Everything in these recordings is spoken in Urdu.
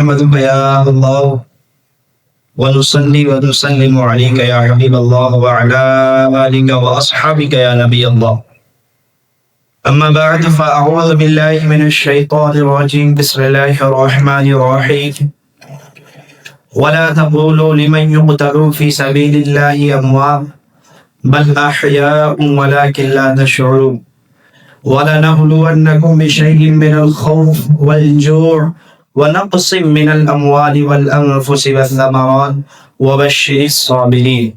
نحمدك يا الله ونصلي ونسلم عليك يا حبيب الله وعلى آلك وأصحابك يا نبي الله. أما بعد فأعوذ بالله من الشيطان الرجيم. بسم الله الرحمن الرحيم. ولا تقولوا لمن يقتل في سبيل الله أموات بل أحياء ولكن لا تشعرون. ولنبلونكم بشيء من الخوف والجوع ونقص من الأموال والأنفس والثمرات وبشر الصابرين.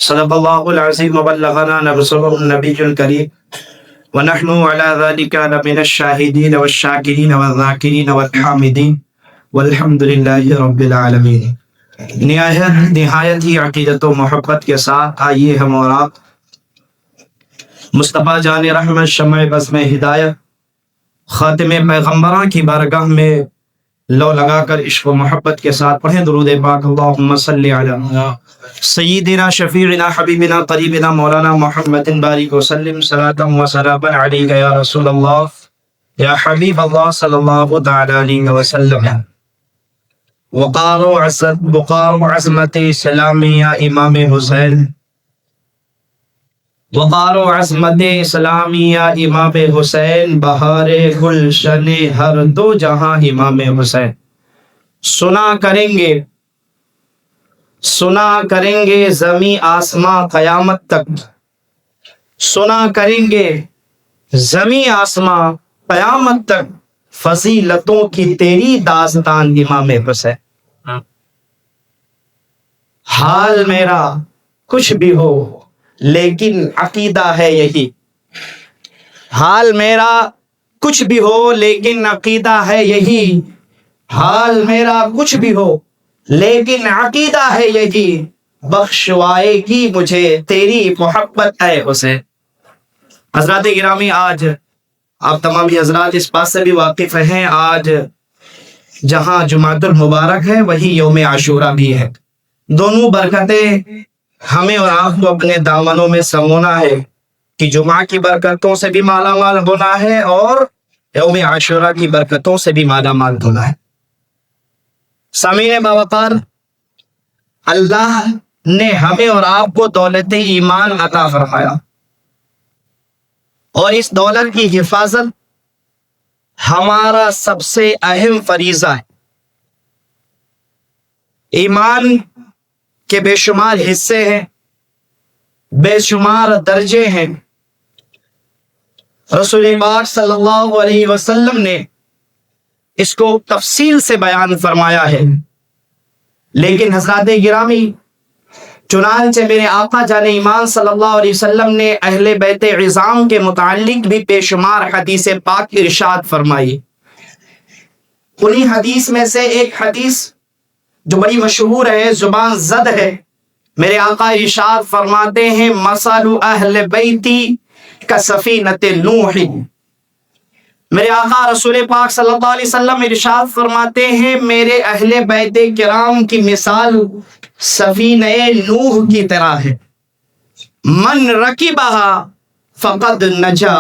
صدق الله العظيم وبلغنا رسوله النبي الكريم ونحن على ذلك من الشاهدين والشاكرين والذاكرين والحامدين والحمد لله رب العالمین. نہایت ہی عقیدت و محبت کے ساتھ آئیے ہم اور آپ مصطفیٰ جان رحمت شمع بزم ہدایت خاتم پیغمبران کی بارگاہ میں لو لگا کر عشق و محبت کے ساتھ پڑھیں درود پاک. اللہم صلی علی سیدنا شفیعنا حبیبنا قریبنا مولانا محمد بارک وسلم صلاۃ و سلاما علیک یا رسول اللہ یا حبیب اللہ صلی اللہ تعالی علیہ وسلم. وقار و عظمت اسلامی یا امام حسین، وقار و عظمت اسلامی یا امام حسین، بہار گلشن ہر دو جہاں امام حسین. سنا کریں گے زمیں آسماں قیامت تک، سنا کریں گے زمیں آسماں قیامت تک فضیلتوں کی تیری داستان امام حسین. حال میرا کچھ بھی ہو لیکن عقیدہ ہے یہی، حال میرا کچھ بھی ہو لیکن عقیدہ ہے یہی، حال میرا کچھ بھی ہو لیکن عقیدہ ہے یہی، بخشوائے گی مجھے تیری محبت ہے اسے. حضرات گرامی، آج آپ تمام ہی حضرات اس بات سے بھی واقف ہیں، آج جہاں جمعۃ المبارک ہے وہی یوم عاشورہ بھی ہے. دونوں برکتیں ہمیں اور آپ کو اپنے دامنوں میں سمونا ہے کہ جمعہ کی برکتوں سے بھی مالا مال ہونا ہے اور یوم عاشورہ کی برکتوں سے بھی مالا مال ہونا ہے. سامعین باوقار، اللہ نے ہمیں اور آپ کو دولت ایمان عطا فرمایا اور اس دولت کی حفاظت ہمارا سب سے اہم فریضہ ہے. ایمان کے بے شمار حصے ہیں، بے شمار درجے ہیں. رسول پاک صلی اللہ علیہ وسلم نے اس کو تفصیل سے بیان فرمایا ہے، لیکن حضرات گرامی، چنانچہ میرے آقا جان ایمان صلی اللہ علیہ وسلم نے اہل بیت عظام کے متعلق بھی بے شمار حدیث پاک ارشاد فرمائی. انہی حدیث میں سے ایک حدیث جو بڑی مشہور ہے، زبان زد ہے، میرے آقا ارشاد فرماتے ہیں مثل اہل بیتی کسفینۃ نوح. میرے آقا رسول پاک صلی اللہ علیہ وسلم ارشاد فرماتے ہیں میرے اہل بیت کرام کی مثال سفینہ نوح کی طرح ہے. من رکبہا فقد نجا،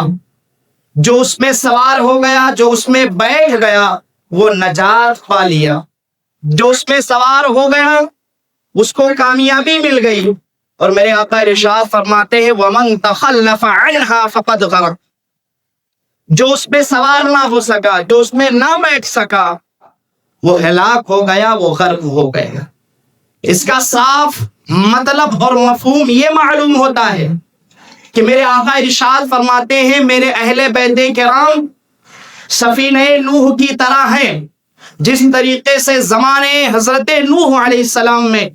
جو اس میں سوار ہو گیا، جو اس میں بیٹھ گیا وہ نجات پا لیا، جو اس میں سوار ہو گیا اس کو کامیابی مل گئی. اور میرے آقا ارشاد فرماتے ہیں وَمَن تَخَلَّفَ عَنْهَا فَقَدْ غَرَقَ، جو اس پہ سوار نہ ہو سکا، جو اس میں نہ بیٹھ سکا وہ ہلاک ہو گیا، وہ غرق ہو گیا. اس کا صاف مطلب اور مفہوم یہ معلوم ہوتا ہے کہ میرے آقا ارشاد فرماتے ہیں میرے اہل بیت کرام سفینہ نوح کی طرح ہیں. جس طریقے سے زمانے حضرت نوح علیہ السلام میں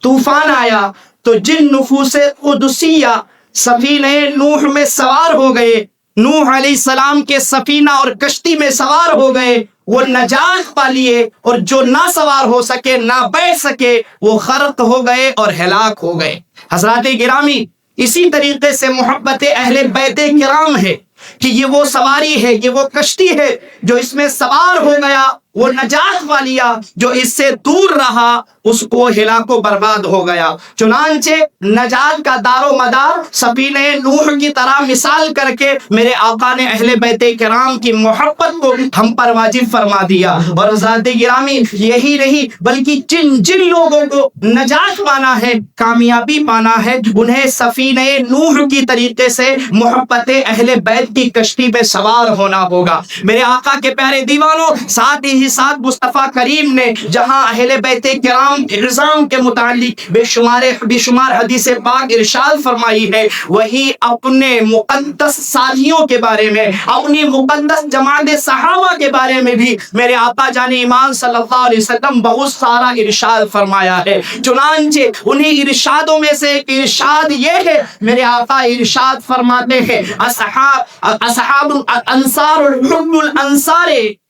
طوفان آیا تو جن نفوس قدسیہ سفینہ نوح میں سوار ہو گئے، نوح علیہ السلام کے سفینہ اور کشتی میں سوار ہو گئے، وہ نجات پا لیے، اور جو نہ سوار ہو سکے، نہ بیٹھ سکے، وہ غرق ہو گئے اور ہلاک ہو گئے. حضرات گرامی، اسی طریقے سے محبت اہل بیت کرام ہے کہ یہ وہ سواری ہے، یہ وہ کشتی ہے جو اس میں سوار ہو گیا وہ نجات پا لیا، جو اس سے دور رہا اس کو ہلاک و برباد ہو گیا۔ چنانچہ نجات کا دار و مدار سفینہ نوح کی طرح مثال کر کے میرے آقا نے اہل بیت کرام کی محبت کو ہم پر واجب فرما دیا۔ اور حضرات گرامی یہی نہیں بلکہ جن لوگوں کو نجات پانا ہے، کامیابی پانا ہے، انہیں سفینہ نوح کی طریقے سے محبت اہل بیت کی کشتی میں سوار ہونا ہوگا۔ میرے آقا کے پیارے دیوانوں، ساتھ ہی ساتھ مصطفیٰ کریم نے جہاں اہل بیت کرام نظام کے متعلق بے شمار حدیث پاک ارشاد فرمائی ہے، وہی اپنے مقدس ساتھیوں کے بارے میں، اپنی مقدس جماعت صحابہ کے بارے میں بھی میرے آقا جان ایمان صلی اللہ علیہ وسلم بہت سارا ارشاد فرمایا ہے۔ چنانچہ انہی ارشادوں میں سے ایک ارشاد یہ ہے، میرے آقا ارشاد فرماتے ہیں اصحاب الانصار حب الانصار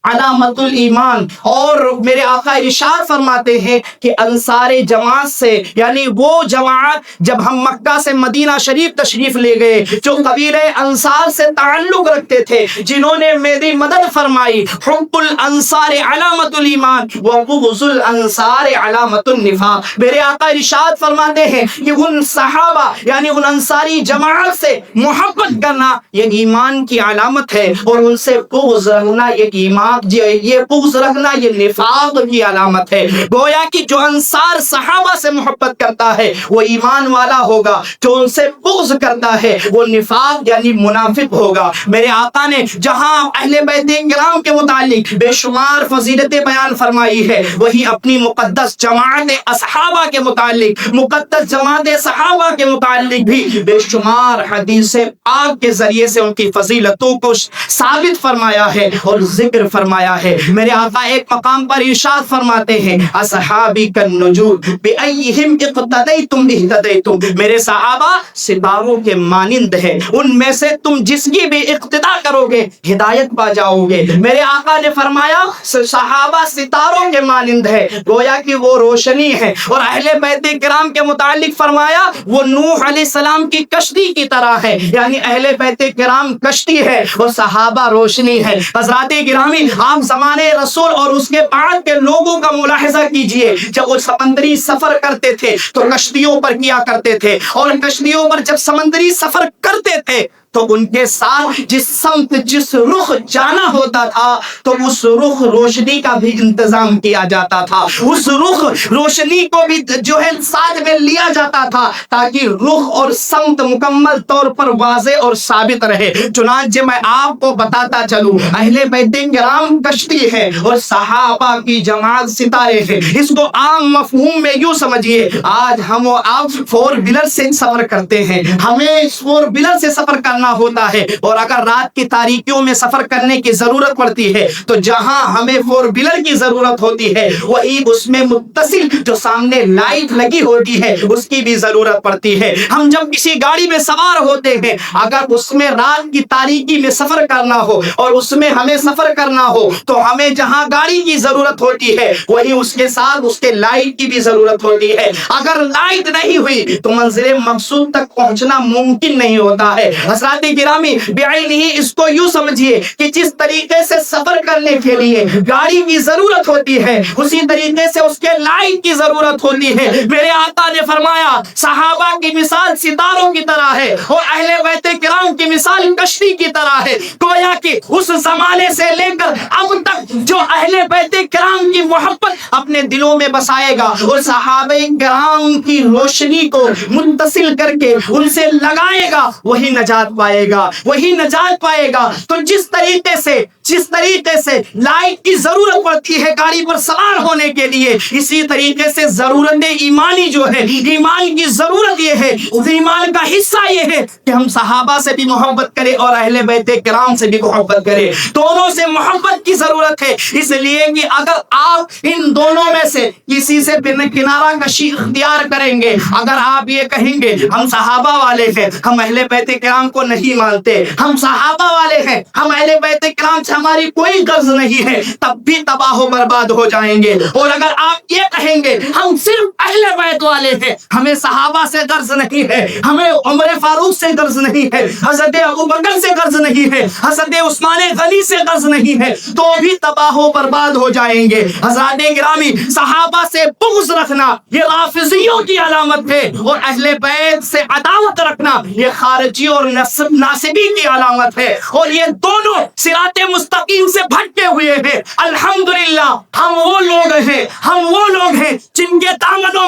علامت الایمان، اور میرے آقا ارشاد فرماتے ہیں کہ انصار جماعت سے، یعنی وہ جماعت جب ہم مکہ سے مدینہ شریف تشریف لے گئے، جو قبیلہ انصار سے تعلق رکھتے تھے، جنہوں نے میری مدد فرمائی، حب الانصار علامت الایمان وبغض الانصار علامت النفاق۔ میرے آقا ارشاد فرماتے ہیں کہ ان صحابہ یعنی ان انصاری جماعت سے محبت کرنا یہ ایمان کی علامت ہے، اور ان سے بغض رکھنا یہ بغض رکھنا یہ نفاق کی علامت ہے۔ گویا کہ جو انصار صحابہ سے محبت کرتا ہے وہ ایمان والا ہوگا، جو ان سے بغض کرتا ہے وہ نفاق یعنی منافق ہوگا۔ میرے آقا نے جہاں اہل بیت کرام کے متعلق بے شمار فضیلتیں بیان فرمائی ہے، وہی اپنی مقدس جماعت اصحابہ کے متعلق، مقدس جماعت صحابہ کے متعلق بھی بے شمار حدیث پاک کے ذریعے سے ان کی فضیلتوں کو ثابت فرمایا ہے اور ذکر فرمایا ہے۔ میرے آقا ایک مقام پر ارشاد فرماتے ہیں اصحابی کالنجوم بأیہم اقتدیتم اہتدیتم، میرے صحابہ ستاروں کے مانند ہے، ان میں سے تم جس کی بھی اقتدا کرو گے ہدایت پا جاؤ گے۔ میرے آقا نے فرمایا صحابہ ستاروں کے مانند ہے، گویا کہ وہ روشنی ہے، اور اہل بیت کرام کے متعلق فرمایا وہ نوح علیہ السلام کی کشتی کی طرح ہے، یعنی اہل بیت کرام کشتی ہے اور صحابہ روشنی ہے۔ حضرات گرامی، آپ زمانے رسول اور اس کے بعد کے لوگوں کا ملاحظہ کیجئے، جب وہ سمندری سفر کرتے تھے تو کشتیوں پر کیا کرتے تھے، اور کشتیوں پر جب سمندری سفر کرتے تھے تو ان کے ساتھ جس سمت جس رخ جانا ہوتا تھا تو اس رخ روشنی کا بھی انتظام کیا جاتا تھا، اس رخ روشنی کو بھی جو ہے ساتھ میں لیا جاتا تھا تاکہ رخ اور سمت مکمل طور پر واضح اور ثابت رہے۔ چنانچہ میں آپ کو بتاتا چلوں، اہل بیت کرام کشتی ہے اور صحابہ کی جماعت ستارے ہیں۔ اس کو عام مفہوم میں یوں سمجھیے، آج ہم و آپ فور ویلر سے سفر کرتے ہیں، ہمیں فور ویلر سے سفر کرنا ہوتا ہے، اور اگر رات کی تاریکیوں میں سفر کرنے کی ضرورت پڑتی ہے تو جہاں ہمیں فور ویلر کی ضرورت ہوتی ہے وہی اس میں متصل جو سامنے لائٹ لگی ہوتی ہے اس کی بھی ضرورت پڑتی ہے۔ ہم جب کسی گاڑی میں سوار ہوتے ہیں، اگر اس میں رات کی تاریکی میں سفر کرنا ہو اور اس میں ہمیں سفر کرنا ہو تو ہمیں جہاں گاڑی کی ضرورت ہوتی ہے وہی اس کے ساتھ اس کے لائٹ کی بھی ضرورت ہوتی ہے۔ اگر لائٹ نہیں ہوئی تو منزل مقصود تک پہنچنا ممکن نہیں ہوتا ہے۔ حضرات گرامی، بعینہ اس کو یوں سمجھیے کہ جس طریقے سے سفر کرنے کے لیے گاڑی کی ضرورت ہوتی ہے اسی طریقے سے اس کے لائٹ کی ضرورت ہوتی ہے۔ میرے آقا نے فرمایا صحابہ کی مثال ستاروں کی طرح ہے اور اہل بیت کرام کی مثال کشتی کی طرح ہے۔ گویا کہ اس زمانے سے لے کر اب تک جو اہل بیت کرام کی محبت اپنے دلوں میں بسائے گا اور صحابہ کرام کی روشنی کو متصل کر کے ان سے لگائے گا وہی نجات پائے گا، وہی نجات پائے گا۔ تو جس طریقے سے لائٹ کی ضرورت پڑتی ہے گاڑی پر سوار ہونے کے لیے، اسی طریقے سے ضرورت ایمانی جو ہے، ایمان کی ضرورت یہ ہے، ایمان کا حصہ یہ ہے کہ ہم صحابہ سے بھی محبت کریں اور اہل بیت کرام سے بھی محبت کریں۔ دونوں سے محبت کی ضرورت ہے، اس لیے کہ اگر آپ ان دونوں میں سے کسی سے کنارہ کشی اختیار کریں گے، اگر آپ یہ کہیں گے ہم صحابہ والے ہیں، ہم اہل بیت کرام کو نہیں مانتے، ہم صحابہ والے ہیں، ہم اہل بیت کرام سے ہماری کوئی غرض نہیں ہے، تب بھی تباہ و برباد ہو جائیں گے۔ اور اگر آپ یہ کہیں گے ہم صرف اہل بیت والے ہیں، ہمیں صحابہ سے غرض نہیں ہے، ہمیں عمر فاروق سے غرض نہیں ہے، حضرت ابوبکر سے غرض نہیں ہے، حضرت عثمان غنی سے غرض نہیں ہے، تو بھی تباہ و برباد ہو جائیں گے۔ حضرات گرامی، صحابہ سے بغض رکھنا یہ رافضیوں کی علامت ہے، اور اہل بیت سے عداوت رکھنا یہ خارجی اور ناصبی کی علامت ہے، اور یہ دونوں صراط مستقیم سے بھٹکے ہوئے ہیں۔ الحمدللہ ہم وہ لوگ ہیں جن کے دامنوں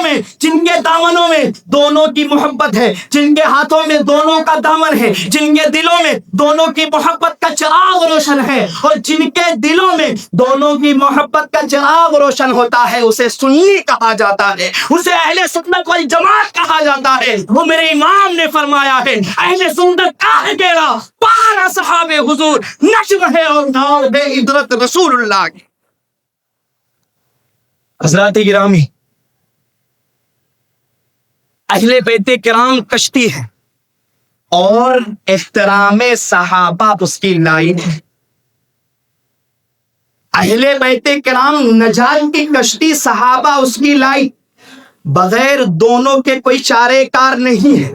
میں دونوں کی محبت ہے، جن کے ہاتھوں میں دونوں کا دامن ہے، جن کے دلوں میں دونوں کی محبت کا چراغ روشن ہے، اور جن کے دلوں میں دونوں کی محبت کا چراغ روشن ہوتا ہے، اسے سنی کہا جاتا ہے، اسے اہل سنت والجماعت کہا جاتا ہے۔ وہ میرے امام نے فرمایا ہے، اہل سنت کا ہے گیرا پار اصحاب حضور، نشر ہے اور نار بے عدرت رسول اللہ کی۔ حضرات گرامی، اہل بیت کرام کشتی ہے اور احترام صحابہ اس کی لائن ہے۔ اہل بیت کرام نجات کی کشتی، صحابہ اس کی لائن، بغیر دونوں کے کوئی چارے کار نہیں ہے۔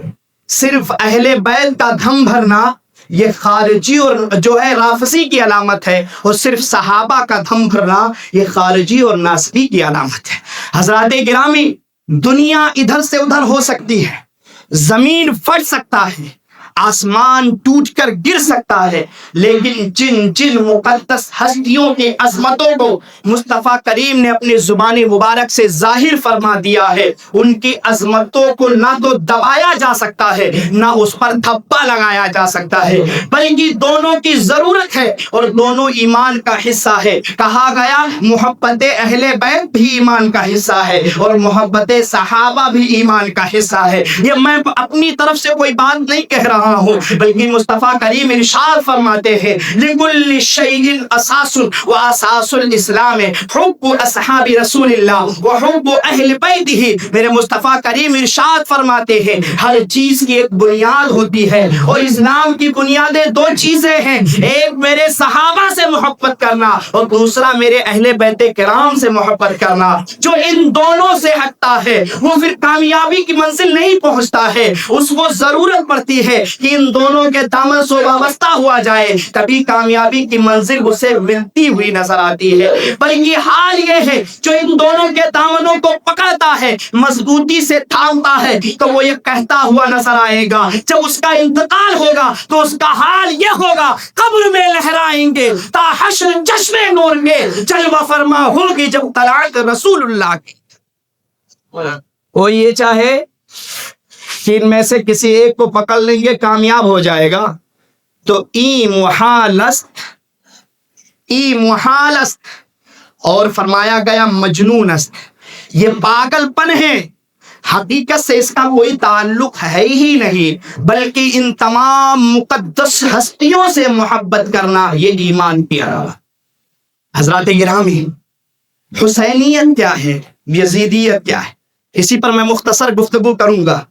صرف اہل بیت کا دھم بھرنا یہ خارجی اور جو ہے رافضی کی علامت ہے، اور صرف صحابہ کا دھم بھرنا یہ خارجی اور ناصبی کی علامت ہے۔ حضرات گرامی، دنیا ادھر سے ادھر ہو سکتی ہے، زمین پھٹ سکتا ہے، آسمان ٹوٹ کر گر سکتا ہے، لیکن جن مقدس ہستیوں کی عظمتوں کو مصطفیٰ کریم نے اپنی زبان مبارک سے ظاہر فرما دیا ہے، ان کی عظمتوں کو نہ تو دبایا جا سکتا ہے، نہ اس پر دھبا لگایا جا سکتا ہے، بلکہ دونوں کی ضرورت ہے اور دونوں ایمان کا حصہ ہے۔ کہا گیا محبت اہل بیت بھی ایمان کا حصہ ہے اور محبت صحابہ بھی ایمان کا حصہ ہے۔ یہ میں اپنی طرف سے کوئی بات نہیں کہہ رہا ہوں، بلکہ مصطفیٰ کریم ارشاد فرماتے ہیں لِكُلِّ شَيْءٍ أَسَاسٌ وَأَسَاسُ الْإِسْلَامِ حُبُّ أَصْحَابِ رسول اللہ وحب اہل بیتہ۔ میرے مصطفیٰ کریم ارشاد فرماتے ہیں ہر چیز کی ایک بنیاد ہوتی ہے، اور اسلام کی بنیادیں دو چیزیں ہیں، ایک میرے صحابہ سے محبت کرنا اور دوسرا میرے اہل بیت کرام سے محبت کرنا۔ جو ان دونوں سے ہٹتا ہے وہ پھر کامیابی کی منزل نہیں پہنچتا ہے، اس کو ضرورت پڑتی ہے کہ ان دونوں کے دامن سے وابستہ ہوا جائے، کبھی کامیابی کی منزل اسے ملتی ہوئی نظر آتی ہے۔ بلکہ حال یہ ہے جو ان دونوں کے دامنوں کو پکڑتا ہے، مضبوطی سے تھامتا ہے، تو وہ یہ کہتا ہوا نظر آئے گا جب اس کا انتقال ہوگا تو اس کا حال یہ ہوگا قبر میں لہرائیں گے تا حشر چشمے نور کے جلوہ فرما ہوگی جب طلعت رسول اللہ کی۔ وہ یہ چاہے کہ ان میں سے کسی ایک کو پکڑ لیں گے کامیاب ہو جائے گا، تو ای محال است، اور فرمایا گیا مجنون است، یہ پاگل پن ہے، حقیقت سے اس کا کوئی تعلق ہے ہی نہیں، بلکہ ان تمام مقدس ہستیوں سے محبت کرنا یہ ایمان کی علامت۔ حضرات گرامی، حسینیت کیا ہے، یزیدیت کیا ہے، اسی پر میں مختصر گفتگو کروں گا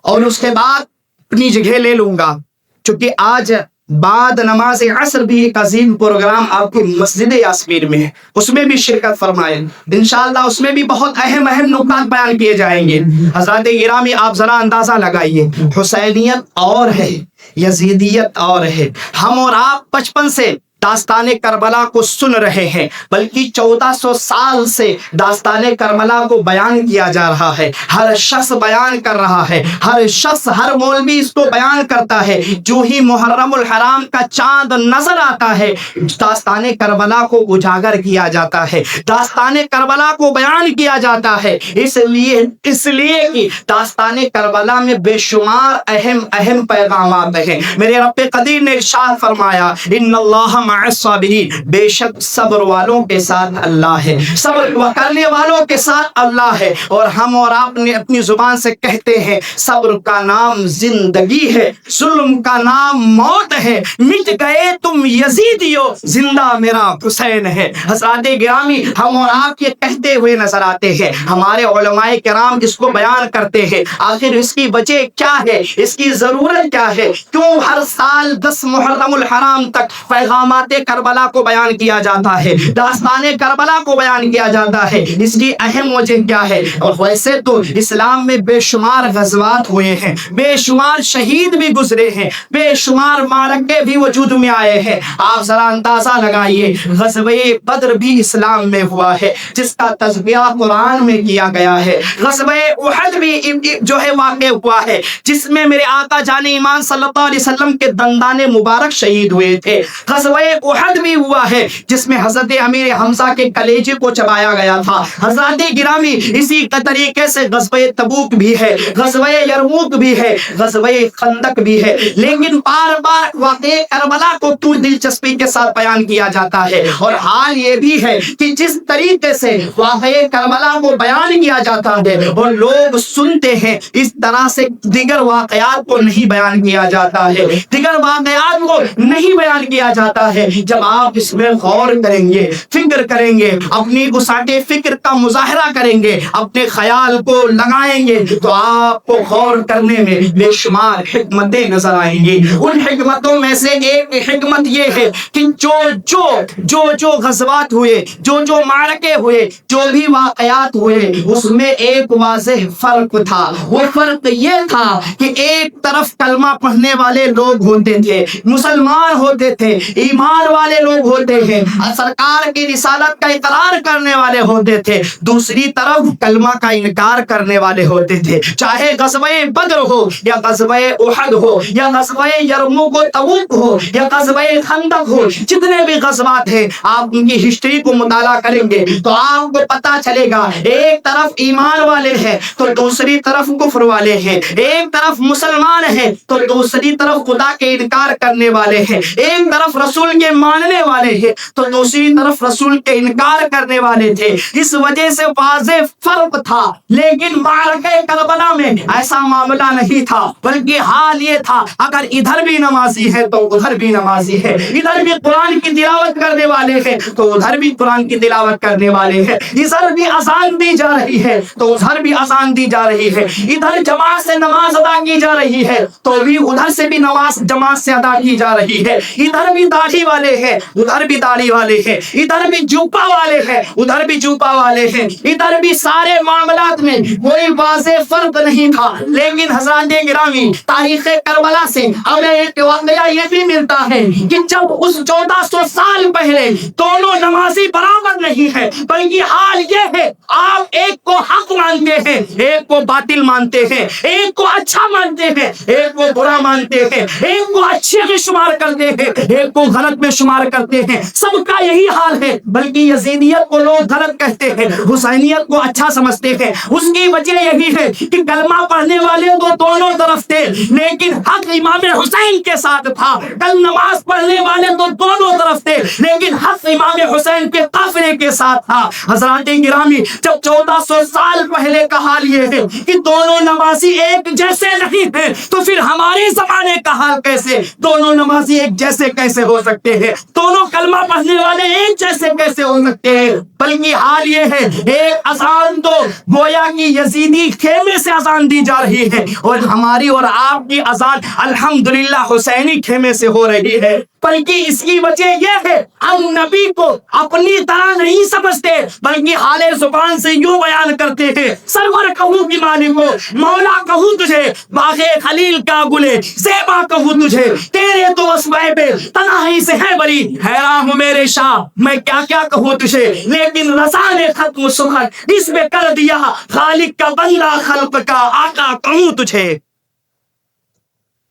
اور اس کے بعد اپنی جگہ لے لوں گا، چونکہ آج بعد نماز عصر بھی ایک عظیم پروگرام آپ کی مسجد یاسمین میں ہے، اس میں بھی شرکت فرمائیں انشاءاللہ، اس میں بھی بہت اہم نکات بیان کیے جائیں گے۔ حضرات گرامی، آپ ذرا اندازہ لگائیے، حسینیت اور ہے، یزیدیت اور ہے۔ ہم اور آپ بچپن سے داستان کربلا کو سن رہے ہیں، بلکہ 1400 سال سے داستان کربلا کو بیان کیا جا رہا ہے، ہر شخص بیان کر رہا ہے، ہر شخص، ہر مولوی اس کو بیان کرتا ہے۔ جو ہی محرم الحرام کا چاند نظر آتا ہے داستان کربلا کو اجاگر کیا جاتا ہے، داستان کربلا کو بیان کیا جاتا ہے، اس لیے کہ داستان کربلا میں بے شمار اہم پیغامات ہیں۔ میرے رب قدیر نے ارشاد فرمایا ان اللہ مع الصابرین، بے شک صبر والوں کے ساتھ اللہ ہے، صبر کرنے والوں کے ساتھ اللہ ہے۔ اور ہم اور آپ نے اپنی زبان سے کہتے ہیں صبر کا نام زندگی ہے، ظلم کا نام موت ہے، مٹ گئے تم یزیدیو، زندہ میرا حسین ہے۔ حضرات گرامی، ہم اور آپ یہ کہتے ہوئے نظر آتے ہیں، ہمارے علماء کرام اس کو بیان کرتے ہیں، آخر اس کی وجہ کیا ہے، اس کی ضرورت کیا ہے، کیوں ہر سال 10 محرم الحرام تک پیغامات غزوات کربلا کو بیان کیا جاتا ہے، داستان کربلا کو بیان کیا جاتا ہے، اس کی اہم وجہ کیا ہے؟ اور ویسے تو اسلام میں بے شمار غزوات ہوئے ہیں، بے شمار شہید بھی گزرے ہیں، بے شمار معرکے بھی وجود میں آئے ہیں۔ آپ ذرا اندازہ لگائیے، غزوہ بدر بھی اسلام میں ہوا ہے جس کا تذکرہ قرآن میں کیا گیا ہے، غزوہ احد بھی جو ہے واقع ہوا ہے جس میں میرے آقا جان ایمان صلی اللہ علیہ وسلم کے دندان مبارک شہید ہوئے تھے، غزوہ احد بھی ہوا ہے جس میں حضرت امیر حمزہ کے کلیجے کو چبایا گیا تھا۔ حضرات گرامی، اسی طریقے سے غزوہ تبوک بھی ہے، غزوہ یرموک بھی ہے، غزوہ خندق بھی ہے، لیکن بار بار واقعہ کربلا کو کیوں دلچسپی کے ساتھ بیان کیا جاتا ہے؟ اور حال یہ بھی ہے کہ جس طریقے سے واقعہ کربلا کو بیان کیا جاتا ہے اور لوگ سنتے ہیں، اس طرح سے دیگر واقعات کو نہیں بیان کیا جاتا ہے، دیگر واقعات کو نہیں بیان کیا جاتا ہے۔ جب آپ اس میں غور کریں گے، فکر کریں گے، اپنی وسعت فکر کا مظاہرہ کریں گے، اپنے خیال کو لگائیں گے، تو آپ کو غور کرنے میں بے شمار حکمتیں نظر آئیں گی۔ ان حکمتوں میں سے ایک حکمت یہ ہے کہ جو غزوات ہوئے، جو معرکے ہوئے، جو بھی واقعات ہوئے، اس میں ایک واضح فرق تھا۔ وہ فرق یہ تھا کہ ایک طرف کلمہ پڑھنے والے لوگ ہوتے تھے، مسلمان ہوتے تھے، ایمان والے لوگ ہوتے ہیں، سرکار کی رسالت کا اقرار کرنے والے ہوتے تھے، دوسری طرف کلمہ کا انکار کرنے والے ہوتے تھے۔ چاہے غزوہ بدر ہو یا غزوہ احد ہو یا غزوہ یرموک و تبوک ہو یا غزوہ خندق ہو، جتنے بھی غزوات ہیں آپ ان کی ہسٹری کو مطالعہ کریں گے تو آپ کو پتا چلے گا، ایک طرف ایمان والے ہیں تو دوسری طرف کفر والے ہیں، ایک طرف مسلمان ہیں تو دوسری طرف خدا کے انکار کرنے والے ہیں، ایک طرف رسول کے ماننے والے ہیں تو دوسری طرف رسول کے انکار کرنے والے تھے۔ اس وجہ سے واضح فرق تھا، لیکن معرکہ کربلا میں ایسا معاملہ نہیں تھا، بلکہ حال یہ تھا اگر ادھر بھی نمازی ہے تو ادھر بھی نمازی ہے، ادھر بھی قرآن کی تلاوت کرنے والے ہیں تو ادھر بھی قرآن کی تلاوت کرنے والے ہیں، ادھر بھی اذان دی جا رہی ہے تو ادھر بھی اذان دی جا رہی ہے، ادھر جماعت سے نماز ادا کی جا رہی ہے تو بھی ادھر سے بھی نماز جماعت سے ادا کی جا رہی ہے، ادھر بھی داڑھی والے ہیں ادھر بھی داڑھی والے ہیں، ادھر بھی جوپا والے ہیں ادھر بھی جوپا والے ہیں، ادھر بھی سارے معاملات میں کوئی واضح فرق نہیں تھا۔ لیکن حضرات گرامی، تاریخ کربلا سے ہمیں ایک واقعہ یہ بھی ملتا ہے کہ جب اس 1400 سال پہلے دونوں نمازی برابر نہیں ہے، بلکہ حال یہ ہے آپ ایک کو حق مانتے ہیں، ایک کو باطل مانتے ہیں، ایک کو اچھا مانتے ہیں، ایک کو برا مانتے ہیں، ایک کو اچھے میں شمار کرتے ہیں، ایک کو غلط میں شمار کرتے ہیں، سب کا یہی حال ہے۔ بلکہ یزیدیت کو لوگ غلط کہتے ہیں، حسینیت کو اچھا سمجھتے ہیں، اس کی وجہ یہی ہے کہ کلمہ پڑھنے والے تو دونوں طرف تھے لیکن حق امام حسین کے ساتھ تھا، کل نماز پڑھنے والے تو دونوں طرف تھے لیکن حق امام حسین کے قافلے کے ساتھ تھا۔ حضرات گرامی، جب 1400 سال پہلے کا حال یہ ہے کہ دونوں نمازی ایک جیسے نہیں ہیں تو پھر ہمارے زمانے کا حال کیسے؟ دونوں نمازی ایک جیسے کیسے ہو سکتے ہیں؟ دونوں کلمہ پڑھنے والے ایک جیسے کیسے ہو سکتے ہیں؟ بلکہ حال یہ ہے ایک اذان تو گویا کی یزیدی خیمے سے اذان دی جا رہی ہے اور ہماری اور آپ کی اذان الحمدللہ حسینی خیمے سے ہو رہی ہے۔ بلکہ اس کی وجہ یہ ہے ہم نبی کو اپنی طرح نہیں سمجھتے بلکہ حال زبان سے یوں بیان کرتے ہیں، سرور کہوں کی مالک کو، مولا کہوں تجھے، باغ خلیل کا گلے زیبا کہوں تجھے، تیرے تو اسمائے پہ تنہائی سے ہے بری، حیران ہوں میرے شاہ میں کیا کیا کہوں تجھے، لیکن رضا نے ختم سخن اس میں کر دیا، خالق کا بندہ خلق کا آقا کہوں تجھے۔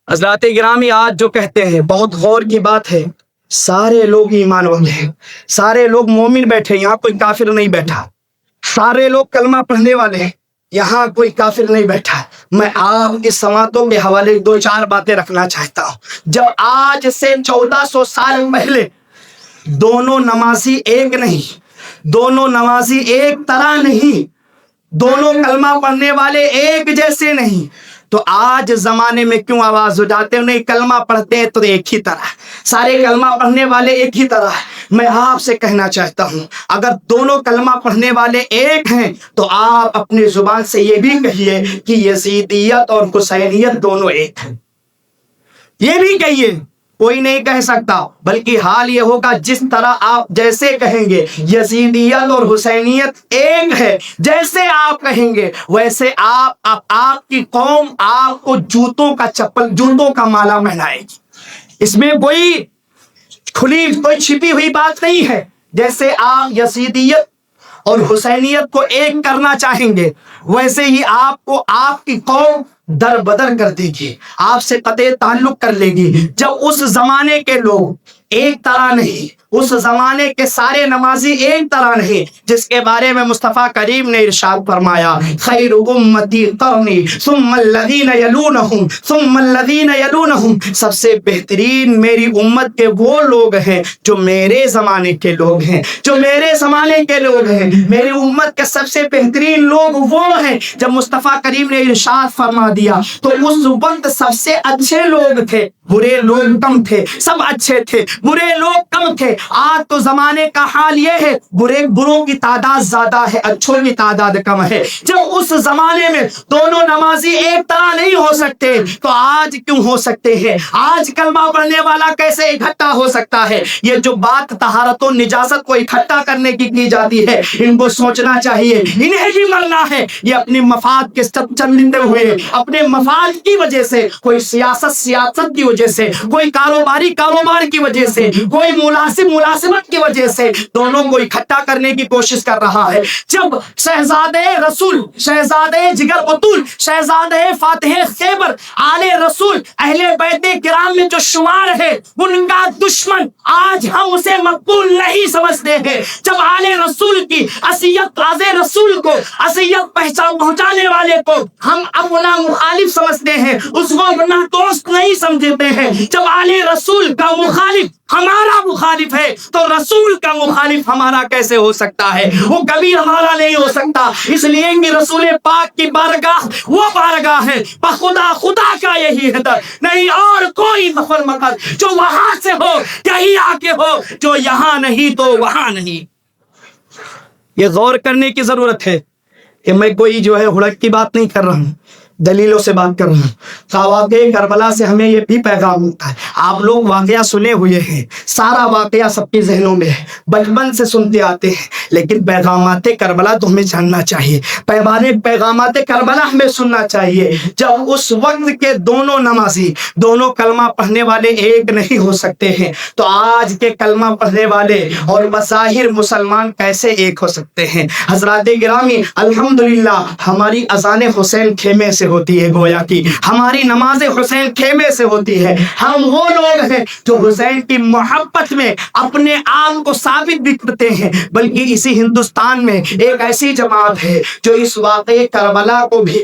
حضرات گرامی، آج جو کہتے ہیں بہت غور کی بات ہے، سارے لوگ ایمان والے ہیں، سارے لوگ مومن بیٹھے، یہاں کوئی کافر نہیں بیٹھا، سارے لوگ کلمہ پڑھنے والے ہیں، یہاں کوئی کافر نہیں بیٹھا۔ میں آپ کی سماعتوں کے حوالے 2-4 باتیں رکھنا چاہتا ہوں۔ جب آج سے 1400 سال پہلے دونوں نمازی ایک نہیں، دونوں نمازی ایک طرح نہیں، دونوں کلمہ پڑھنے والے ایک جیسے نہیں، تو آج زمانے میں کیوں آواز اٹھاتے ہیں نہیں کلمہ پڑھتے ہیں تو ایک ہی طرح، سارے کلمہ پڑھنے والے ایک ہی طرح؟ میں آپ سے کہنا چاہتا ہوں اگر دونوں کلمہ پڑھنے والے ایک ہیں تو آپ اپنی زبان سے یہ بھی کہیے کہ یزیدیت اور حسینیت دونوں ایک ہیں، یہ بھی کہیے کوئی نہیں کہہ سکتا، بلکہ حال یہ ہوگا جس طرح آپ جیسے کہیں گے یزیدیت اور حسینیت ایک ہے، جیسے آپ کہیں گے ویسے آپ کی قوم آپ کو جوتوں کا مالا پہنائے گی۔ اس میں کوئی چھپی ہوئی بات نہیں ہے۔ جیسے آپ یزیدیت اور حسینیت کو ایک کرنا چاہیں گے ویسے ہی آپ کو آپ کی قوم در بدر کر دے گی، آپ سے قطع تعلق کر لے گی۔ جب اس زمانے کے لوگ ایک طرح نہیں، اس زمانے کے سارے نمازی ایک طرح نہیں، جس کے بارے میں مصطفیٰ کریم نے ارشاد فرمایا خیر امتی قرنی ثم الذین یلونہم ثم الذین یلونہم، سب سے بہترین میری امت کے وہ لوگ ہیں جو میرے زمانے کے لوگ ہیں، جو میرے زمانے کے لوگ ہیں۔ میری امت کے سب سے بہترین لوگ وہ ہیں۔ جب مصطفیٰ کریم نے ارشاد فرما دیا تو اس وقت سب سے اچھے لوگ تھے، برے لوگ کم تھے، سب اچھے تھے، برے لوگ کم تھے۔ آج تو زمانے کا حال یہ ہے بروں کی تعداد زیادہ ہے، اچھوں کی تعداد کم ہے۔ جب اس زمانے میں دونوں نمازی ایک طرح نہیں ہو سکتے تو آج کیوں ہو سکتے ہیں؟ آج کلمہ پڑھنے والا کیسے اکٹھا ہو سکتا ہے؟ یہ جو بات طہارت و نجاست کو اکٹھا کرنے کی جاتی ہے، ان کو سوچنا چاہیے، انہیں بھی مرنا ہے۔ یہ اپنی مفاد کے چلتے ہوئے، اپنے مفاد کی وجہ سے، کوئی سیاست کی وجہ سے، کوئی کاروبار کی وجہ سے، کوئی ملازمت کی وجہ سے دونوں کو اکٹھا کرنے کی کوشش کر رہا ہے۔ جب شہزادے رسول، شہزادے جگر بطول، شہزادے فاتح خیبر، آل رسول، اہل بیت کرام میں جو شمار ہے ان کا دشمن آج ہم اسے مقبول نہیں سمجھتے ہیں، جب آل رسول کی اذیت، راز رسول کو اذیت پہنچانے والے کو ہم اپنا مخالف سمجھتے ہیں، اس کو اپنا دوست نہیں سمجھتے ہیں، جب آل رسول کا مخالف ہمارا مخالف ہے تو رسول کا مخالف ہمارا کیسے ہو سکتا ہے؟ وہ کبھی ہمارا نہیں ہو سکتا، اس لیے کہ رسول پاک کی بارگاہ وہ بارگاہ ہے خدا کا یہی ہے در، نہیں اور کوئی نفر مقد جو وہاں سے ہو کہیں آ کے ہو، جو یہاں نہیں تو وہاں نہیں۔ یہ غور کرنے کی ضرورت ہے کہ میں کوئی ہڑک کی بات نہیں کر رہا ہوں، دلیلوں سے بات کر رہا ہوں۔ واقعہ کربلا سے ہمیں یہ بھی پیغام ہوتا ہے، آپ لوگ واقعہ سنے ہوئے ہیں، سارا واقعہ سب کے ذہنوں میں ہے، بچپن سے سنتے آتے ہیں، لیکن پیغامات کربلا تو ہمیں جاننا چاہیے، پیغامات کربلا ہمیں سننا چاہیے۔ جب اس وقت کے دونوں نمازی، دونوں کلمہ پڑھنے والے ایک نہیں ہو سکتے ہیں تو آج کے کلمہ پڑھنے والے اور بظاہر مسلمان کیسے ایک ہو سکتے ہیں؟ حضرات گرامی، الحمدللہ ہماری اذان حسین خیمے سے ہوتی ہے، گویا کی ہماری نماز حسین خیمے سے ہوتی ہے۔ ہم وہ لوگ ہیں جو حسین کی محبت میں اپنے آپ کو ثابت بھی کرتے ہیں، بلکہ اسی ہندوستان میں ایک ایسی جماعت ہے جو اس واقعے کربلا کو بھی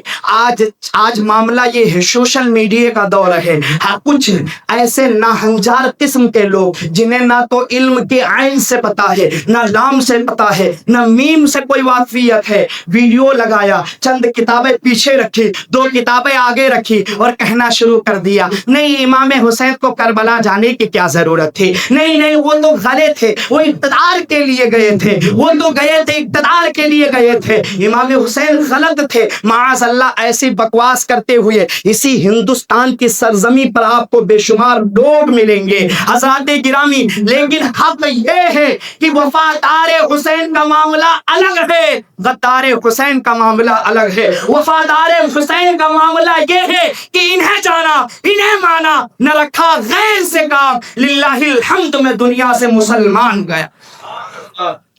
آج معاملہ یہ ہے، سوشل میڈیا کا دور ہے، کچھ ایسے ناہنجار قسم کے لوگ جنہیں نہ تو علم کے عین سے پتا ہے، نہ لام سے پتا ہے، نہ میم سے کوئی واقفیت ہے، ویڈیو لگایا، چند کتابیں پیچھے رکھی، 2 کتابیں آگے رکھی اور کہنا شروع کر دیا نہیں امام حسین کو کربلا جانے کی کیا ضرورت تھی، نہیں وہ تو غلے تھے، وہ اقتدار کے لیے گئے تھے، وہ تو گئے تھے اقتدار کے لیے گئے تھے، امام حسین غلط تھے۔ معاذ اللہ ایسی بکواس کرتے ہوئے اسی ہندوستان کی سرزمین پر آپ کو بے شمار لوگ ملیں گے حضرات گرامی، لیکن حق یہ ہے کہ وفادار حسین کا معاملہ الگ ہے، غدار حسین کا معاملہ الگ ہے۔ وفادار حسین کا معاملہ یہ ہے کہ انہیں جانا، انہیں مانا، نہ رکھا غیر سے کام، للہ الحمد میں دنیا سے مسلمان گیا۔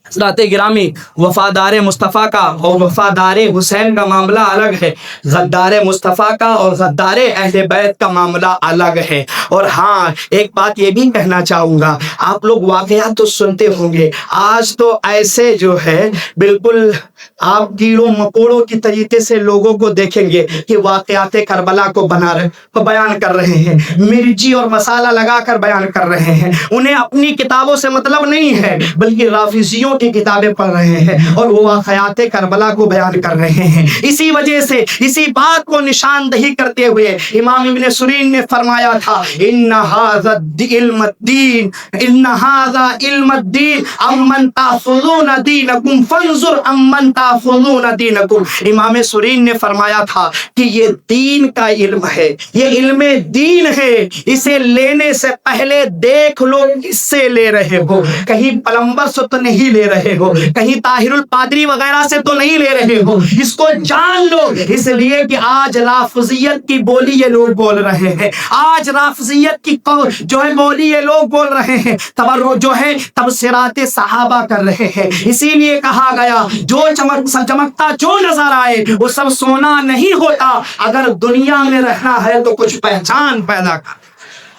حضرات گرامی، وفادار مصطفیٰ کا اور وفادار حسین کا معاملہ الگ ہے، غدار مصطفیٰ کا اور غدار اہل بیت کا معاملہ الگ ہے۔ اور ہاں ایک بات یہ بھی کہنا چاہوں گا، آپ لوگ واقعات تو سنتے ہوں گے، آج تو ایسے بالکل آپ کیڑوں مکوڑوں کی طریقے سے لوگوں کو دیکھیں گے کہ واقعات کربلا کو بیان کر رہے ہیں، مرچی اور مسالہ لگا کر بیان کر رہے ہیں، انہیں اپنی کتابوں سے مطلب نہیں ہے، بلکہ رافضیوں کی کتابیں پڑھ رہے ہیں اور وہ واقعات کربلا کو بیان کر رہے ہیں. اسی وجہ سے اسی بات کو نشاندہی کرتے ہوئے امام ابن سیرین نے فرمایا تھا ان ھذا علم الدین امن تاخذون دینکم فانظر امن تاخذون دینکم. امام سیرین نے فرمایا تھا کہ یہ دین کا علم ہے, یہ علم دین ہے, اسے لینے سے پہلے دیکھ لو کس سے لے رہے ہو. کہیں پلمبر سے تو نہیں لے رہے ہو, کہیں طاہر الپادری وغیرہ سے تو نہیں لے رہے ہو, اس کو جان لو. اس لیے کہ آج رافضیت کی بولی یہ لوگ بول رہے ہیں, آج رافضیت کی جو ہے بولی یہ لوگ بول رہے ہیں, جو ہے تبصرات صحابہ کر رہے ہیں. اسی لیے کہا گیا جو چمکتا جو نظر آئے وہ سب سونا نہیں ہوتا, اگر دنیا میں رہنا ہے تو کچھ پہچان پیدا کر.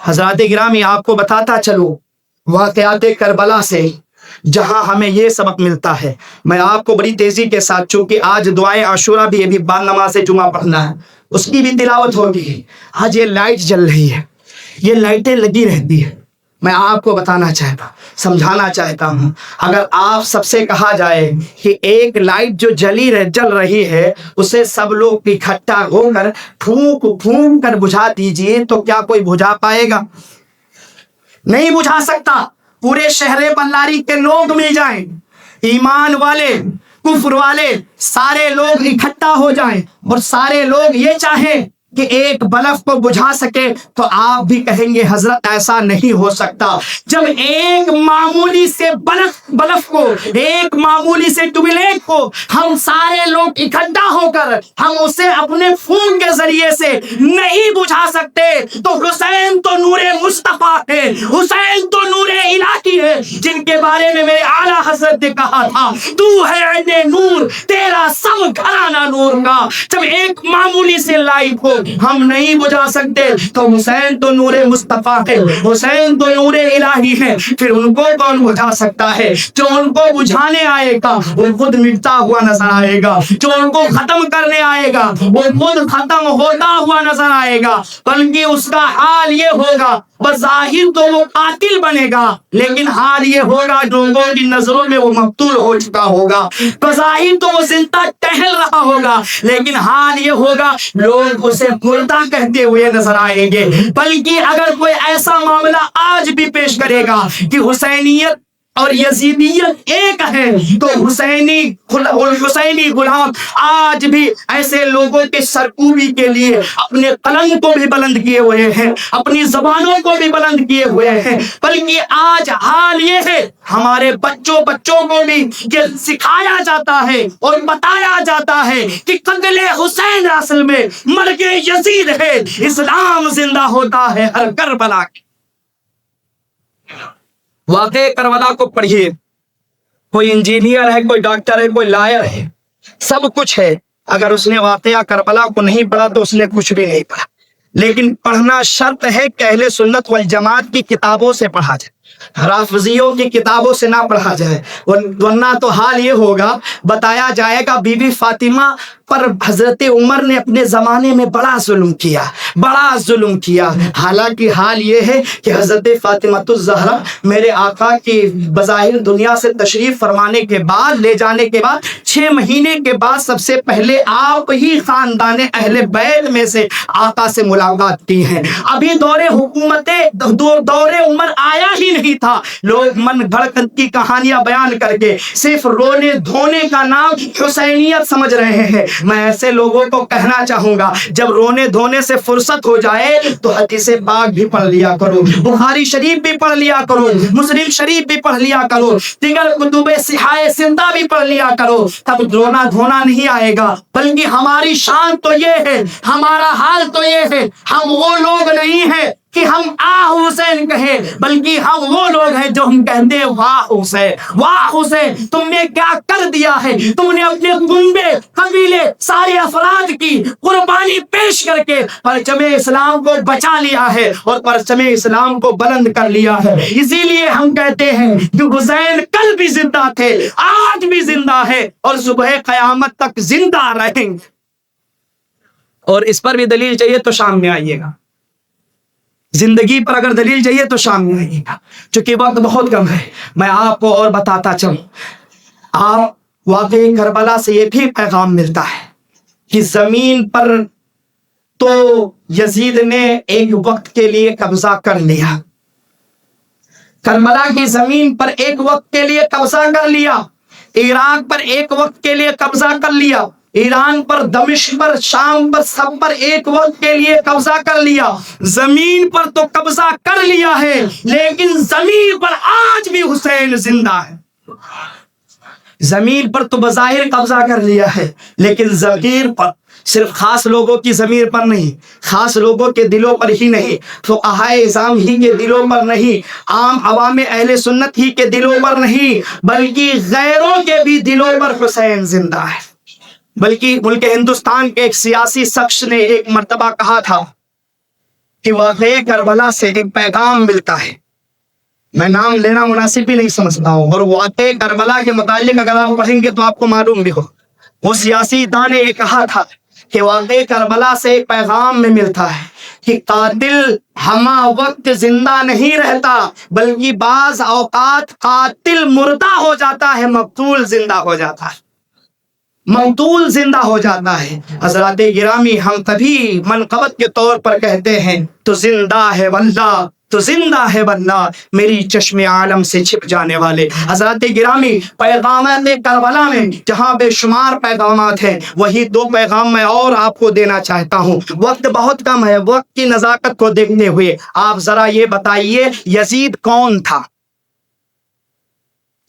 حضرات گرامی, آپ کو بتاتا چلو واقعات کربلا سے جہاں ہمیں یہ سبق ملتا ہے. میں آپ کو بڑی تیزی کے ساتھ, چونکہ آج دعائے عاشورہ بھی ابھی بعد نماز جمعہ پڑھنا ہے, اس کی بھی تلاوت ہوگی. آج یہ لائٹ جل رہی ہے, یہ لائٹیں لگی رہتی ہے. میں آپ کو بتانا چاہتا, سمجھانا چاہتا ہوں, اگر آپ سب سے کہا جائے کہ ایک لائٹ جو جل رہی ہے اسے سب لوگ اکٹھا ہو کر پھونک کر بجھا دیجئے تو کیا کوئی بجھا پائے گا؟ نہیں بجھا سکتا. پورے شہر بلاری کے لوگ مل جائیں, ایمان والے کفر والے سارے لوگ اکٹھا ہو جائیں اور سارے لوگ یہ چاہیں کہ ایک بلف کو بجھا سکے تو آپ بھی کہیں گے حضرت ایسا نہیں ہو سکتا. جب ایک معمولی سے بلف کو, ایک معمولی سے ٹیوبلائٹ کو ہم سارے لوگ اکٹھا ہو کر ہم اسے اپنے خون کے ذریعے سے نہیں بجھا سکتے تو حسین تو نور مصطفیٰ ہے, حسین تو نور الہی ہے, جن کے بارے میں میرے اعلیٰ حضرت نے کہا تھا تو ہے عین نور, تیرا سب گھرانہ نور کا. جب ایک معمولی سے لائٹ کو ہم نہیں بجھا سکتے تو حسین تو نور مصطفیٰ ہے, حسین تو نور الہی ہے, پھر ان کو کون بجھا سکتا ہے؟ جو ان کو بجھانے آئے گا وہ خود مٹتا ہوا نظر آئے گا, جو ان کو ختم کرنے آئے گا وہ خود ختم ہوتا ہوا نظر آئے گا. بلکہ اس کا حال یہ ہوگا, بظاہر تو وہ قاتل بنے گا لیکن حال یہ ہوگا لوگوں کی نظروں میں وہ مقتول ہو چکا ہوگا. بظاہر تو وہ زندہ ٹہل رہا ہوگا لیکن حال یہ ہوگا لوگ اسے مردہ کہتے ہوئے نظر آئیں گے. بلکہ اگر کوئی ایسا معاملہ آج بھی پیش کرے گا کہ حسینیت اور یزیدیت ایک ہے تو حسینی غلام آج بھی ایسے لوگوں کے سرکوبی کے لیے اپنے قلم کو بھی بلند کیے ہوئے ہیں, اپنی زبانوں کو بھی بلند کیے ہوئے ہیں. بلکہ آج حال یہ ہے ہمارے بچوں کو بھی یہ سکھایا جاتا ہے اور بتایا جاتا ہے کہ قتل حسین اصل میں مرگ یزید ہے, اسلام زندہ ہوتا ہے ہر کربلا کی. واقع کربلا کو پڑھیے, کوئی انجینئر ہے, کوئی ڈاکٹر ہے, کوئی لائر ہے, سب کچھ ہے. اگر اس نے واقعہ کربلا کو نہیں پڑھا تو اس نے کچھ بھی نہیں پڑھا. لیکن پڑھنا شرط ہے کہ اہل سنت والجماعت کی کتابوں سے پڑھا جائے, رافضیوں کی کتابوں سے نہ پڑھا جائے, ورنہ تو حال یہ ہوگا بتایا جائے گا بی بی فاطمہ پر حضرت عمر نے اپنے زمانے میں بڑا ظلم کیا. حالانکہ حال یہ ہے کہ حضرت فاطمہ الزہرا میرے آقا کی بظاہر دنیا سے تشریف فرمانے کے بعد, لے جانے کے بعد 6 مہینے کے بعد سب سے پہلے آپ ہی خاندان اہل بیت میں سے آقا سے ملاقات کی ہیں. ابھی دور عمر آیا ہی نہیں تھا. لوگ من گھڑ کی کہانیاں بیان کر کے صرف رونے دھونے کا نام حسینیت سمجھ رہے ہیں. میں ایسے لوگوں کو کہنا چاہوں گا جب رونے دھونے سے فرصت ہو جائے تو حدیث پاک بھی پڑھ لیا کرو, بخاری شریف بھی پڑھ لیا کرو, مسلم شریف بھی پڑھ لیا کرو, دیگر کتب صحاح زندہ بھی پڑھ لیا کرو. تب رونا دھونا نہیں آئے گا. بلکہ ہماری شان تو یہ ہے, ہمارا حال تو یہ ہے, ہم وہ لوگ نہیں ہیں کہ ہم حسین کہیں, بلکہ ہم وہ لوگ ہیں جو ہم کہتے ہیں واہ حسین تم نے کیا کر دیا ہے, تم نے اپنے کنبے قبیلے سارے افراد کی قربانی پیش کر کے پرچم اسلام کو بچا لیا ہے اور پرچم اسلام کو بلند کر لیا ہے. اسی لیے ہم کہتے ہیں کہ حسین کل بھی زندہ تھے, آج بھی زندہ ہے اور صبح قیامت تک زندہ رہیں گے. اور اس پر بھی دلیل چاہیے تو شام میں آئیے گا, زندگی پر اگر دلیل چاہیے تو شام میں آئیے گا. چونکہ وقت بہت کم ہے, میں آپ کو اور بتاتا چلوں. آپ واقعی کربلا سے یہ بھی پیغام ملتا ہے کہ زمین پر تو یزید نے ایک وقت کے لیے قبضہ کر لیا، کربلا کی زمین پر ایک وقت کے لیے قبضہ کر لیا، عراق پر ایک وقت کے لیے قبضہ کر لیا، ایران پر، دمشق پر، شام پر، سب پر ایک وقت کے لیے قبضہ کر لیا۔ زمین پر تو قبضہ کر لیا ہے، لیکن زمین پر آج بھی حسین زندہ ہے۔ زمین پر تو بظاہر قبضہ کر لیا ہے، لیکن ضمیر پر، صرف خاص لوگوں کی ضمیر پر نہیں، خاص لوگوں کے دلوں پر ہی نہیں، فقہائے اعظام ہی کے دلوں پر نہیں، عام عوام اہل سنت ہی کے دلوں پر نہیں، بلکہ غیروں کے بھی دلوں پر حسین زندہ ہے۔ بلکہ ملک ہندوستان کے ایک سیاسی شخص نے ایک مرتبہ کہا تھا کہ واقعہ کربلا سے ایک پیغام ملتا ہے، میں نام لینا مناسب بھی نہیں سمجھتا ہوں، اور واقعہ کربلا کے متعلق اگر آپ پڑھیں گے تو آپ کو معلوم بھی ہو، وہ سیاسی دان نے یہ کہا تھا کہ واقعہ کربلا سے ایک پیغام میں ملتا ہے کہ قاتل ہمہ وقت زندہ نہیں رہتا، بلکہ بعض اوقات قاتل مردہ ہو جاتا ہے، مقتول زندہ ہو جاتا ہے، مقتول زندہ ہو جاتا ہے۔ حضرات گرامی، ہم تبھی منقبت کے طور پر کہتے ہیں تو زندہ ہے واللہ، تو زندہ ہے واللہ، میری چشم عالم سے چھپ جانے والے۔ حضرات گرامی، پیغامات کربلا میں جہاں بے شمار پیغامات ہیں، وہی دو پیغام میں اور آپ کو دینا چاہتا ہوں۔ وقت بہت کم ہے، وقت کی نزاکت کو دیکھتے ہوئے آپ ذرا یہ بتائیے یزید کون تھا؟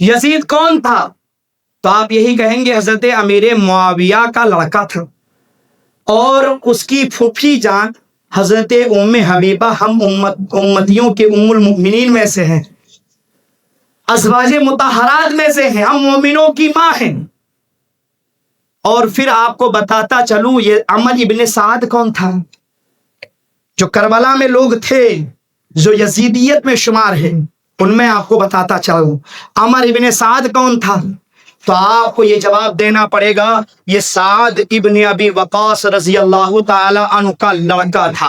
یزید کون تھا؟ تو آپ یہی کہیں گے حضرت امیر معاویہ کا لڑکا تھا، اور اس کی پھوپھی جان حضرت ام حبیبہ ہم امتیوں کے ام المؤمنین میں سے ہیں، ازواج مطہرات میں سے ہیں، ہم مومنوں کی ماں ہیں۔ اور پھر آپ کو بتاتا چلوں یہ عمر ابن سعد کون تھا؟ جو کربلا میں لوگ تھے جو یزیدیت میں شمار ہیں، ان میں آپ کو بتاتا چلوں عمر ابن سعد کون تھا؟ تو آپ کو یہ جواب دینا پڑے گا یہ سعد ابن ابی وقاص رضی اللہ تعالی عنہ کا لڑکا تھا۔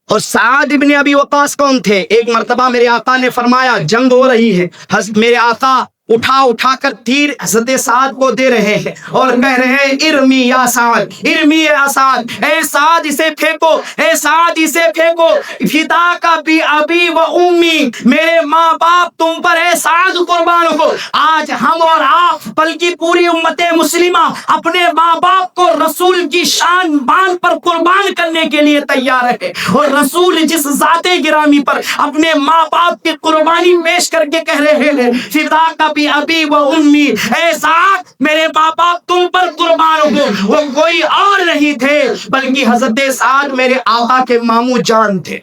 اور سعد ابن ابی وقاص کون تھے؟ ایک مرتبہ میرے آقا نے فرمایا جنگ ہو رہی ہے، میرے آقا اٹھا کر تیر حضرت سعد کو دے رہے ہیں اور کہہ رہے ہیں ارمی یا سعد، ارمی یا سعد، اے سعد اسے پھینکو، اے سعد اسے پھینکو، فدا کا بھی ابی و امی، میرے ماں باپ تم پر اے سعد قربان ہو۔ آج ہم اور آپ بلکہ پوری امت مسلمہ اپنے ماں باپ کو رسول کی شان بان پر قربان کرنے کے لیے تیار ہے، اور رسول جس ذات گرامی پر اپنے ماں باپ کی قربانی پیش کر کے کہہ رہے ہیں فدا کا بھی ابی و امی، اے سعد میرے ماں باپ تم پر قربان ہو، وہ کوئی اور نہیں تھے بلکہ حضرت سعد میرے آقا کے ماموں جان تھے،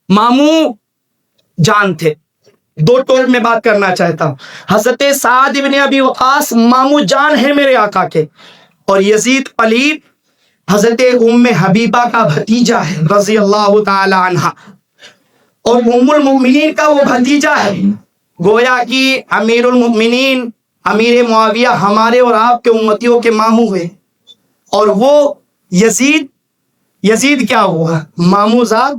ماموں جان تھے۔ دو ٹول میں بات کرنا چاہتا ہوں، حضرت سعد ابن ابی وقاص ماموں جان ہے میرے آقا کے، اور یزید پلید حضرت ام حبیبہ کا بھتیجا ہے رضی اللہ تعالی عنہ، اور ام المؤمنین کا وہ بھتیجا ہے۔ گویا کہ امیر المؤمنین امیر معاویہ ہمارے اور آپ کے امتیوں کے ماموں ہوئے، اور وہ یزید کیا ہوا؟ ماموزاد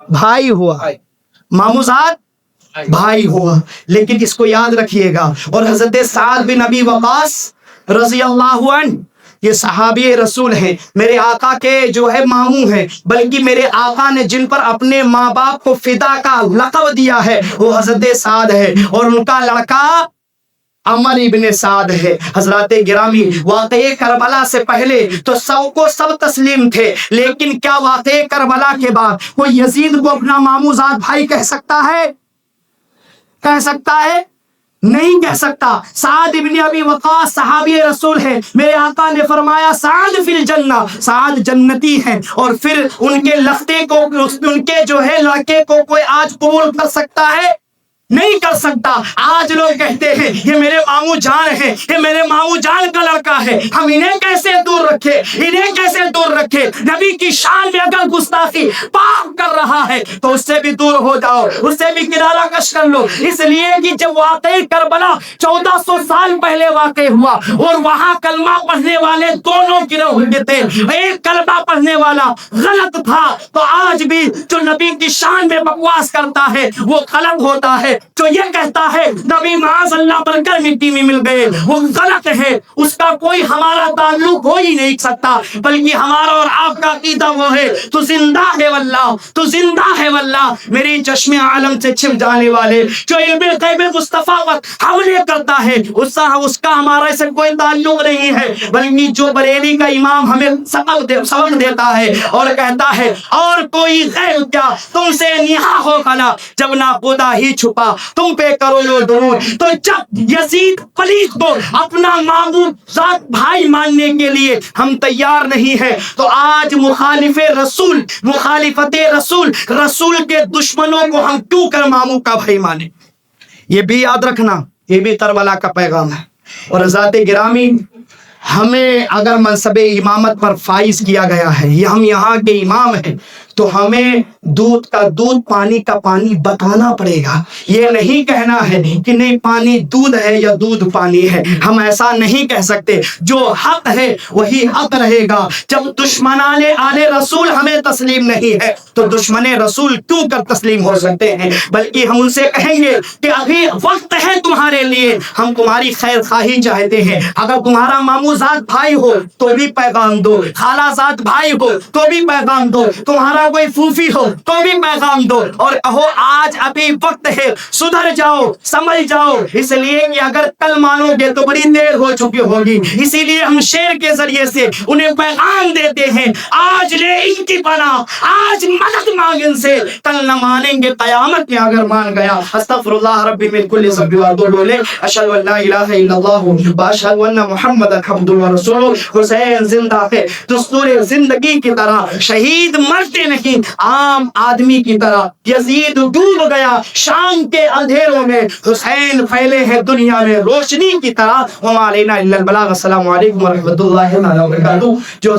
بھائی ہوا، ماموزاد بھائی ہوا۔ لیکن اس کو یاد رکھیے گا، اور حضرت سعد بن ابی وقاص رضی اللہ عنہ یہ صحابی رسول ہیں، میرے آقا کے جو ہے ماموں ہیں، بلکہ میرے آقا نے جن پر اپنے ماں باپ کو فدا کا لقب دیا ہے وہ حضرت سعد ہے، اور ان کا لڑکا عمر ابن سعد ہے۔ حضرات گرامی، واقعہ کربلا سے پہلے تو سب کو سب تسلیم تھے، لیکن کیا واقعہ کربلا کے بعد کوئی یزید کو اپنا ماموزاد بھائی کہہ سکتا ہے؟ نہیں کہہ سکتا۔ سعد ابن ابی وقاص صحابی رسول ہے، میرے آقا نے فرمایا سعد فی الجنہ، سعد جنتی ہیں، اور پھر ان کے لختے کو، ان کے جو ہے لڑکے کو کوئی آج قبول کر سکتا ہے؟ نہیں کر سکتا۔ آج لوگ کہتے ہیں یہ میرے ماموں جان ہے، یہ میرے ماموں جان کا لڑکا ہے، ہم انہیں کیسے دور رکھے؟ نبی کی شان میں اگر گستاخی پاک کر رہا ہے تو اس سے بھی دور ہو جاؤ، اس سے بھی کنارہ کش کر لو، اس لیے کہ جب واقعہ کربلا 1400 سال پہلے واقع ہوا اور وہاں کلمہ پڑھنے والے دونوں گروہ تھے، ایک کلمہ پڑھنے والا غلط تھا تو آج بھی جو نبی کی شان میں بکواس کرتا ہے وہ غلط ہوتا ہے، جو یہ کہتا ہے نبی معاذ اللہ بن کر مٹی میں مل گئے، وہ غلط ہے، اس کا کوئی ہمارا تعلق ہو ہی نہیں سکتا، بلکہ ہمارا اور آپ کا عقیدہ وہ ہے تو زندہ ہے واللہ، تو زندہ ہے واللہ، میری چشم عالم سے چھپ جانے والے جو علم غیب مصطفیٰ حملے کرتا ہے اس کا ہمارے سے کوئی تعلق نہیں ہے، بلکہ جو بریلی کا امام ہمیں سبق دیتا ہے اور کہتا ہے اور کوئی غیر کیا تم سے نہا ہو کلا، جب نہ خدا ہی چھپا تم پہ کرو لو درود، تو جب یزید پلیت کو اپنا معبود ذات بھائی ماننے کے لیے ہم تیار نہیں ہے، تو آج مخالف رسول، مخالفت رسول، رسول کے دشمنوں کو ہم کیوں کر ماموں کا بھائی مانے؟ یہ بھی یاد رکھنا، یہ بھی کربلا کا پیغام ہے۔ اور حضرات گرامی، ہمیں اگر منصب امامت پر فائز کیا گیا ہے، یہ ہم یہاں کے امام ہیں، تو ہمیں دودھ کا دودھ، پانی کا پانی بتانا پڑے گا۔ یہ نہیں کہنا ہے کہ نہیں پانی دودھ ہے یا دودھ پانی ہے، ہم ایسا نہیں کہہ سکتے۔ جو حق ہے وہی حق رہے گا۔ جب دشمنان آل رسول ہمیں تسلیم نہیں ہے تو دشمن رسول کیوں کر تسلیم ہو سکتے ہیں؟ بلکہ ہم ان سے کہیں گے کہ ابھی وقت ہے تمہارے لیے، ہم تمہاری خیر خواہی چاہتے ہیں۔ اگر تمہارا ماموں ذات بھائی ہو تو بھی پیغام دو، خالہ ذات بھائی ہو تو بھی پیغام دو، تمہارا کوئی پھوفی ہو تو بھی پیغام دو، اور کہو آج ابھی وقت ہے، سدھر جاؤ، سمجھ جاؤ، اس لیے کہ اگر کل مانو گے تو بڑی دیر ہو چکی ہوگی۔ اسی لیے ہم شعر کے ذریعے سے انہیں پیغام دیتے ہیں، آج لے ان کی پناہ، آج مدد مانگ ان سے، کل نہ مانیں گے قیامت میں اگر مان گیا۔ استغفر اللہ ربی من کل ذنب واتوب الیہ، اشہد ان لا الہ الا اللہ واشہد ان محمدا عبدہ ورسولہ۔ حسین زندہ ہے، دستور زندگی کی طرح، شہید مرتے نہیں عام آدمی کی طرح، یزید ڈوب گیا شام کے اندھیروں میں، حسین پھیلے ہیں دنیا میں روشنی کی طرح۔ وما علینا الا البلاغ۔ السلام علیکم ورحمۃ اللہ وبرکاتہ۔ جو